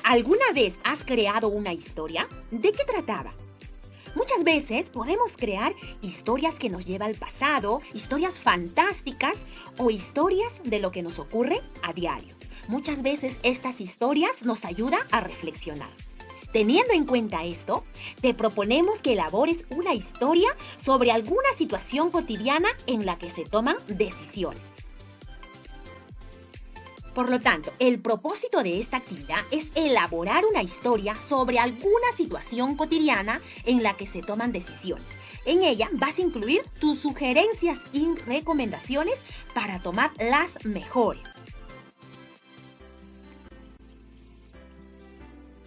¿Alguna vez has creado una historia? ¿De qué trataba? Muchas veces podemos crear historias que nos llevan al pasado, historias fantásticas o historias de lo que nos ocurre a diario. Muchas veces estas historias nos ayudan a reflexionar. Teniendo en cuenta esto, te proponemos que elabores una historia sobre alguna situación cotidiana en la que se toman decisiones. Por lo tanto, el propósito de esta actividad es elaborar una historia sobre alguna situación cotidiana en la que se toman decisiones. En ella vas a incluir tus sugerencias y recomendaciones para tomar las mejores.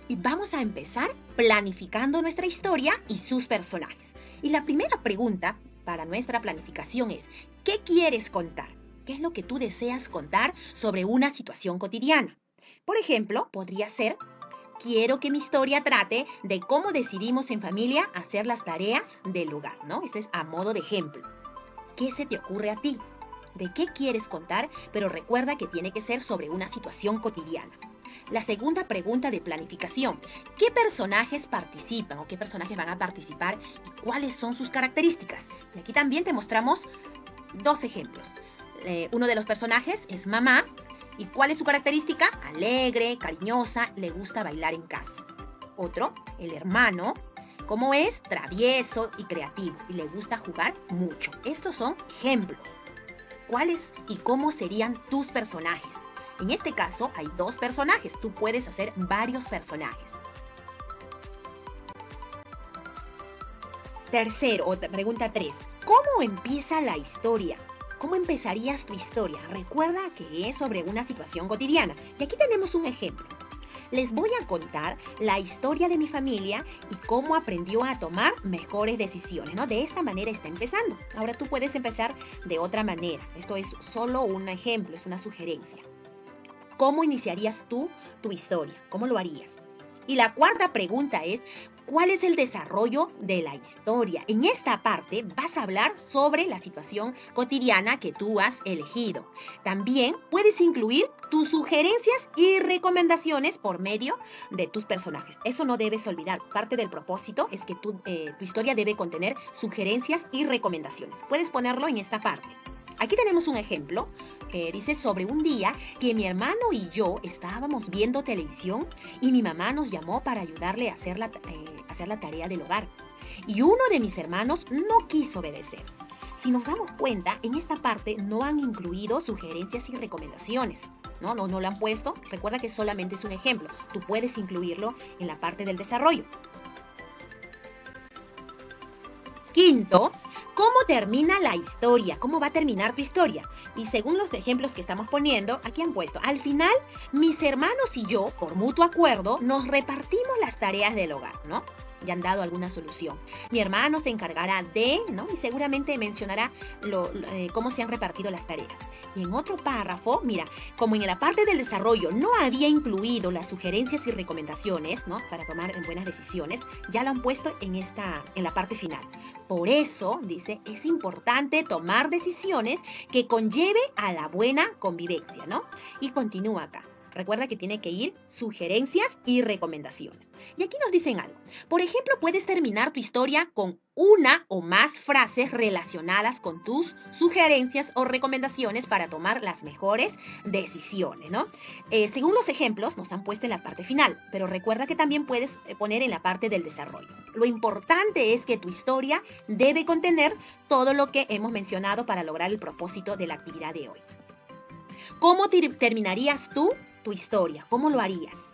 Y vamos a empezar planificando nuestra historia y sus personajes. Y la primera pregunta para nuestra planificación es, ¿qué quieres contar? ¿Qué es lo que tú deseas contar sobre una situación cotidiana? Por ejemplo, podría ser, quiero que mi historia trate de cómo decidimos en familia hacer las tareas del hogar, ¿no? Este es a modo de ejemplo. ¿Qué se te ocurre a ti? ¿De qué quieres contar? Pero recuerda que tiene que ser sobre una situación cotidiana. La segunda pregunta de planificación, ¿qué personajes participan o qué personajes van a participar y cuáles son sus características? Y aquí también te mostramos dos ejemplos. Uno de los personajes es mamá. ¿Y cuál es su característica? Alegre, cariñosa, le gusta bailar en casa. Otro, el hermano. ¿Cómo es? Travieso y creativo y le gusta jugar mucho. Estos son ejemplos. ¿Cuáles y cómo serían tus personajes? En este caso hay dos personajes. Tú puedes hacer varios personajes. Tercero, pregunta 3. ¿Cómo empieza la historia? ¿Cómo empezarías tu historia? Recuerda que es sobre una situación cotidiana. Y aquí tenemos un ejemplo. Les voy a contar la historia de mi familia y cómo aprendió a tomar mejores decisiones, ¿no? De esta manera está empezando. Ahora tú puedes empezar de otra manera. Esto es solo un ejemplo, es una sugerencia. ¿Cómo iniciarías tú tu historia? ¿Cómo lo harías? Y la cuarta pregunta es, ¿cuál es el desarrollo de la historia? En esta parte vas a hablar sobre la situación cotidiana que tú has elegido. También puedes incluir tus sugerencias y recomendaciones por medio de tus personajes. Eso no debes olvidar. Parte del propósito es que tu historia debe contener sugerencias y recomendaciones. Puedes ponerlo en esta parte. Aquí tenemos un ejemplo que dice sobre un día que mi hermano y yo estábamos viendo televisión y mi mamá nos llamó para ayudarle a hacer la tarea del hogar. Y uno de mis hermanos no quiso obedecer. Si nos damos cuenta, en esta parte no han incluido sugerencias y recomendaciones. No lo han puesto. Recuerda que solamente es un ejemplo. Tú puedes incluirlo en la parte del desarrollo. Quinto, ¿cómo termina la historia? ¿Cómo va a terminar tu historia? Y según los ejemplos que estamos poniendo, aquí han puesto, al final, mis hermanos y yo, por mutuo acuerdo, nos repartimos las tareas del hogar, ¿no? Ya han dado alguna solución. Mi hermano se encargará de, ¿no? Y seguramente mencionará cómo se han repartido las tareas. Y en otro párrafo, mira, como en la parte del desarrollo no había incluido las sugerencias y recomendaciones, ¿no? Para tomar buenas decisiones, ya lo han puesto en la parte final. Por eso, dice, es importante tomar decisiones que conlleve a la buena convivencia, ¿no? Y continúa acá. Recuerda que tiene que ir sugerencias y recomendaciones. Y aquí nos dicen algo. Por ejemplo, puedes terminar tu historia con una o más frases relacionadas con tus sugerencias o recomendaciones para tomar las mejores decisiones, ¿no? Según los ejemplos, nos han puesto en la parte final, pero recuerda que también puedes poner en la parte del desarrollo. Lo importante es que tu historia debe contener todo lo que hemos mencionado para lograr el propósito de la actividad de hoy. ¿Cómo terminarías tú tu historia? ¿Cómo lo harías?